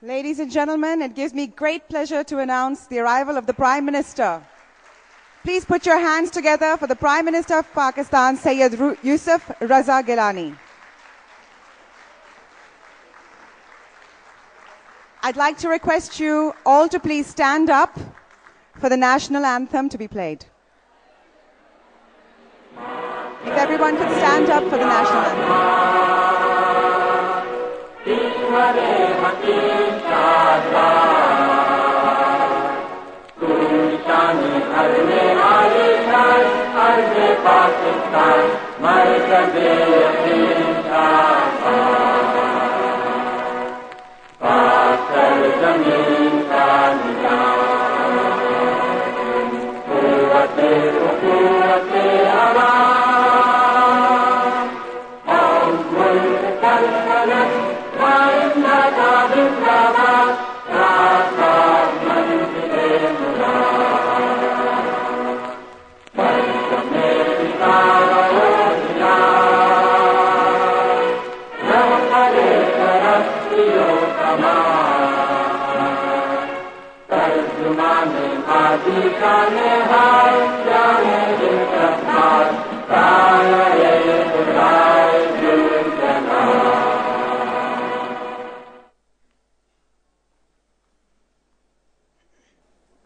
Ladies and gentlemen, it gives me great pleasure to announce the arrival of the Prime Minister. Please put your hands together for the Prime Minister of Pakistan, Syed Yousaf Raza Gilani. I'd like to request you all to please stand up for the national anthem to be played. If everyone could stand up for the national anthem.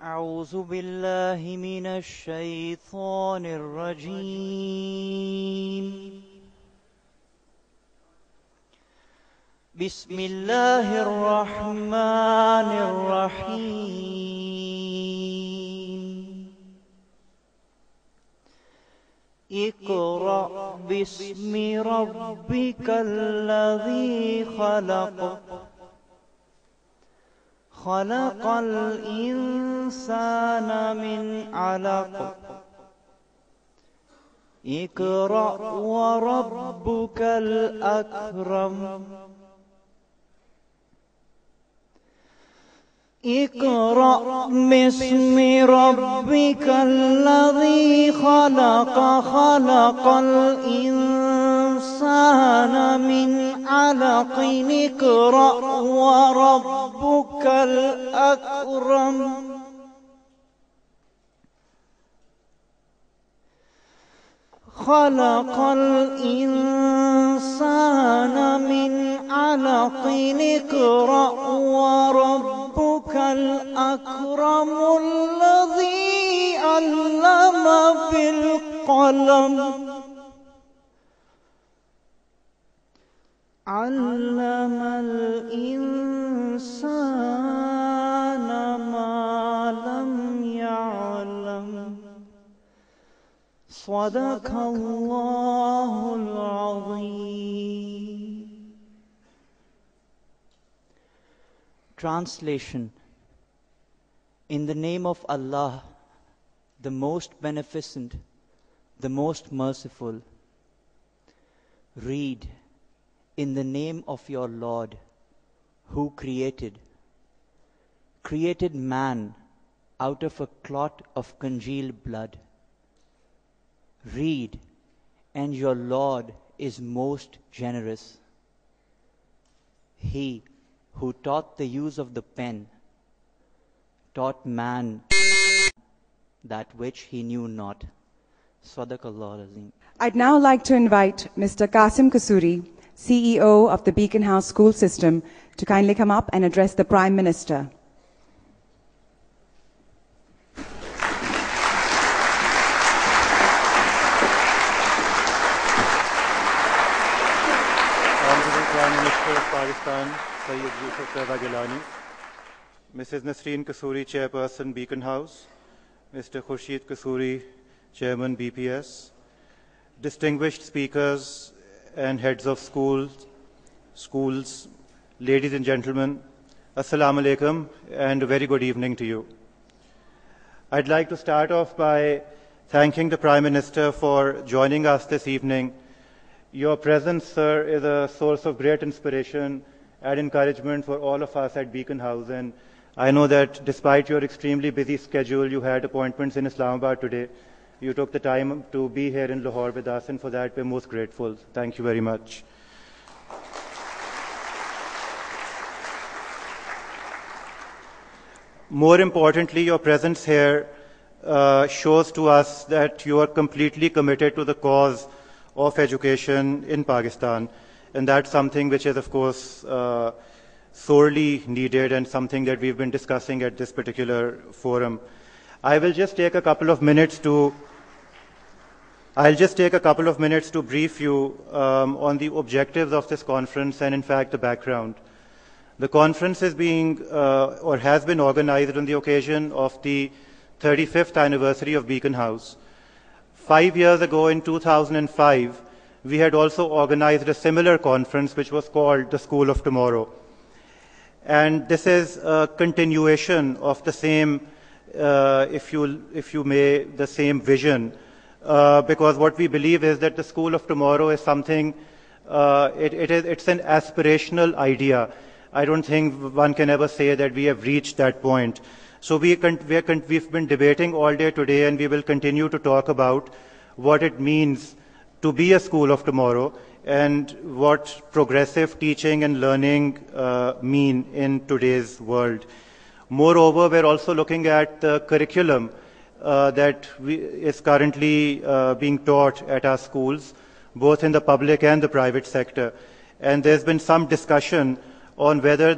أعوذ بالله من الشيطان الرجيم بسم الله الرحمن الرحيم اقرأ باسم ربك الذي خلق خلق الإنسان من علق اقرأ وربك الأكرم اقرأ باسم ربك الذي خلق خلق الإنسان من علق اقرأ وربك الأكرم خلق الإنسان من علق اقرأ وربك الأكرم الذي علم بالقلم علم الإنسان ما لم يعلم صدق الله العظيم. Translation. In the name of Allah, the most beneficent, the most merciful. Read, in the name of your Lord, who created man out of a clot of congealed blood. Read, and your Lord is most generous. He who taught the use of the pen taught man that which he knew not. Sadaqallah Azim. I'd now like to invite Mr. Kasim Kasuri, CEO of the Beaconhouse School System, to kindly come up and address the Prime Minister. Honorable Prime Minister of Pakistan, Syed Yousaf Raza Gilani, Mrs. Nasreen Kasuri, Chairperson, Beaconhouse, Mr. Khurshid Kasuri, Chairman, BPS, distinguished speakers and heads of schools, ladies and gentlemen, Assalamu alaikum and a very good evening to you. I'd like to start off by thanking the Prime Minister for joining us this evening. Your presence, sir, is a source of great inspiration and encouragement for all of us at Beaconhouse, and I know that despite your extremely busy schedule, you had appointments in Islamabad today. You took the time to be here in Lahore with us, and for that we're most grateful. Thank you very much. More importantly, your presence here shows to us that you are completely committed to the cause of education in Pakistan, and that's something which is, of course, sorely needed and something that we've been discussing at this particular forum. I'll just take a couple of minutes to brief you on the objectives of this conference and, in fact, the background. The conference is or has been organized on the occasion of the 35th anniversary of Beaconhouse. 5 years ago, in 2005, we had also organized a similar conference which was called the School of Tomorrow. And this is a continuation of the same, if you may, the same vision, because what we believe is that the School of Tomorrow is something, it's an aspirational idea. I don't think one can ever say that we have reached that point. So we've been debating all day today, and we will continue to talk about what it means to be a school of tomorrow and what progressive teaching and learning mean in today's world. Moreover, we're also looking at the curriculum that is currently being taught at our schools, both in the public and the private sector. And there's been some discussion on whether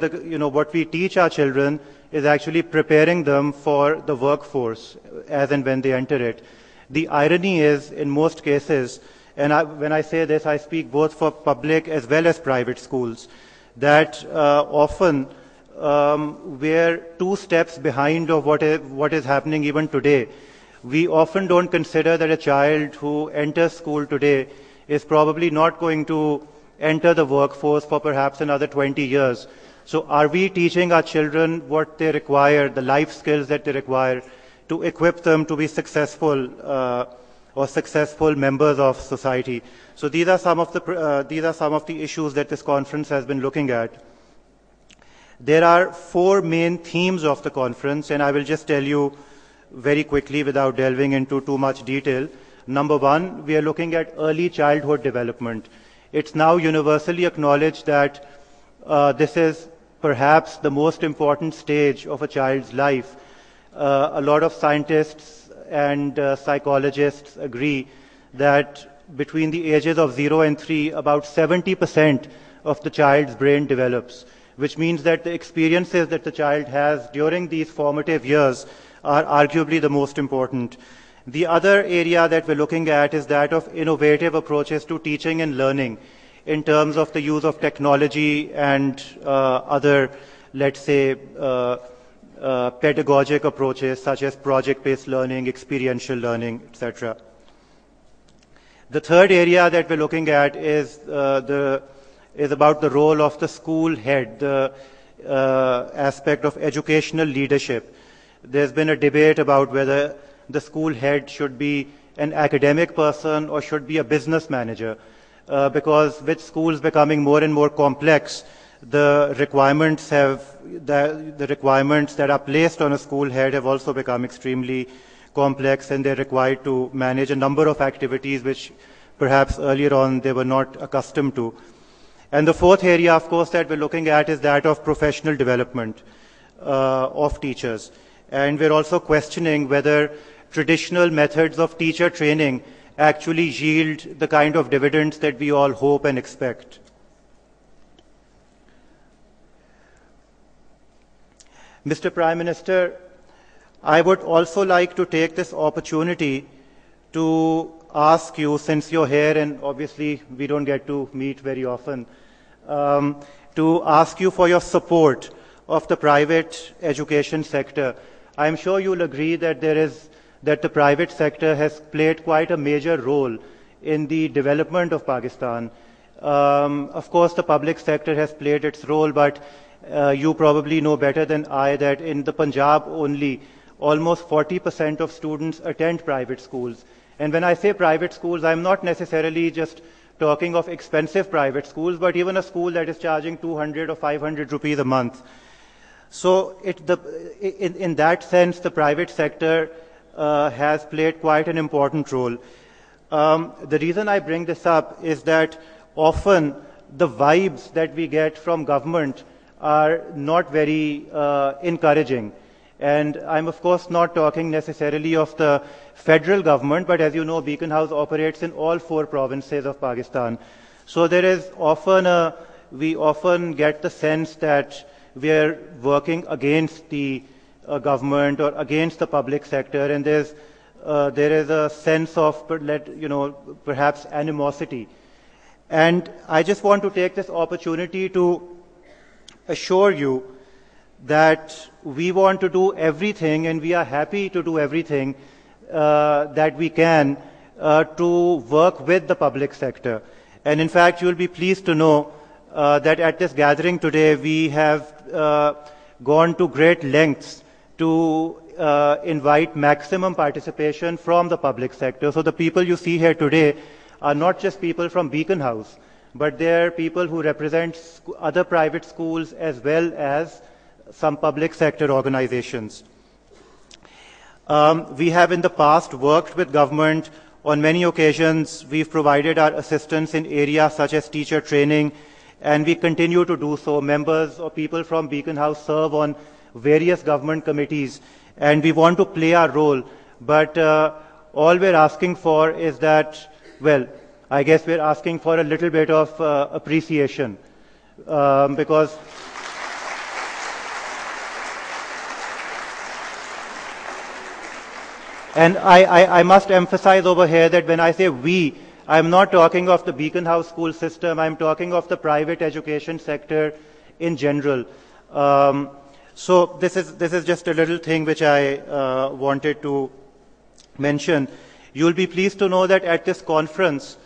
what we teach our children is actually preparing them for the workforce as and when they enter it. The irony is, in most cases, and when I say this, I speak both for public as well as private schools, that often we're 2 steps behind of what is happening even today. We often don't consider that a child who enters school today is probably not going to enter the workforce for perhaps another 20 years. So are we teaching our children what they require, the life skills that they require to equip them to be successful or successful members of society? So these are some of the issues that this conference has been looking at. There are 4 main themes of the conference, and I will just tell you very quickly without delving into too much detail. Number 1, we are looking at early childhood development. It's now universally acknowledged that this is perhaps the most important stage of a child's life. A lot of scientists and psychologists agree that between the ages of 0 and 3, about 70% of the child's brain develops, which means that the experiences that the child has during these formative years are arguably the most important. The other area that we're looking at is that of innovative approaches to teaching and learning in terms of the use of technology and other, let's say, pedagogic approaches such as project-based learning, experiential learning, etc. The third area that we're looking at is about the role of the school head, the aspect of educational leadership. There's been a debate about whether the school head should be an academic person or should be a business manager, because with schools becoming more and more complex, the requirements that are placed on a school head have also become extremely complex, and they're required to manage a number of activities which perhaps earlier on they were not accustomed to. And the fourth area, of course, that we're looking at is that of professional development of teachers. And we're also questioning whether traditional methods of teacher training actually yield the kind of dividends that we all hope and expect. Mr. Prime Minister, I would also like to take this opportunity to ask you, since you're here and obviously we don't get to meet very often, to ask you for your support of the private education sector. I'm sure you'll agree that the private sector has played quite a major role in the development of Pakistan. Of course, the public sector has played its role, but you probably know better than I that in the Punjab only, almost 40% of students attend private schools. And when I say private schools, I'm not necessarily just talking of expensive private schools, but even a school that is charging 200 or 500 rupees a month. So in that sense, the private sector has played quite an important role. The reason I bring this up is that often the vibes that we get from government are not very encouraging. And I'm of course not talking necessarily of the federal government, but as you know, Beaconhouse operates in all 4 provinces of Pakistan. So there is often we often get the sense that we are working against the government or against the public sector, and there is a sense of, perhaps animosity. And I just want to take this opportunity to assure you that we want to do everything, and we are happy to do everything that we can to work with the public sector. And in fact, you will be pleased to know that at this gathering today, we have gone to great lengths to invite maximum participation from the public sector. So the people you see here today are not just people from Beaconhouse, but they are people who represent other private schools as well as some public sector organizations. We have in the past worked with government. On many occasions, we've provided our assistance in areas such as teacher training, and we continue to do so. Members or people from Beaconhouse serve on various government committees, and we want to play our role. But all we're asking for is that, well, I guess we're asking for a little bit of appreciation, because and I must emphasize over here that when I say we, I'm not talking of the Beaconhouse school system, I'm talking of the private education sector in general. So this is just a little thing which I wanted to mention. You'll be pleased to know that at this conference,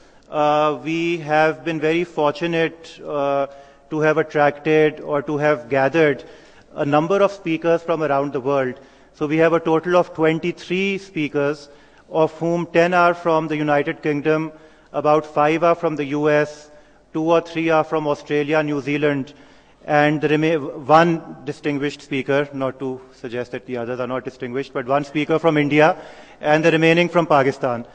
we have been very fortunate to have attracted or to have gathered a number of speakers from around the world. So we have a total of 23 speakers, of whom 10 are from the United Kingdom, about 5 are from the US, 2 or 3 are from Australia, New Zealand, and one distinguished speaker, not to suggest that the others are not distinguished, but one speaker from India, and the remaining from Pakistan.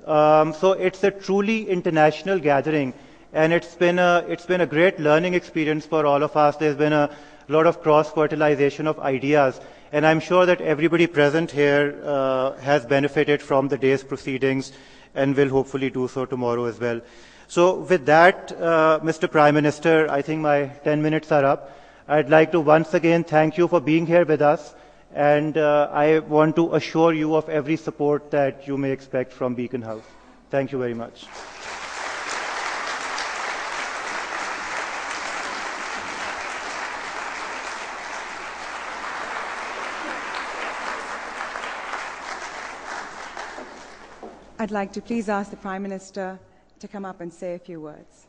So it's a truly international gathering, and it's been a great learning experience for all of us. There's been a lot of cross-fertilization of ideas, and I'm sure that everybody present here has benefited from the day's proceedings and will hopefully do so tomorrow as well. So with that, Mr. Prime Minister, I think my 10 minutes are up. I'd like to once again thank you for being here with us, and I want to assure you of every support that you may expect from Beaconhouse. Thank you very much. I'd like to please ask the Prime Minister to come up and say a few words.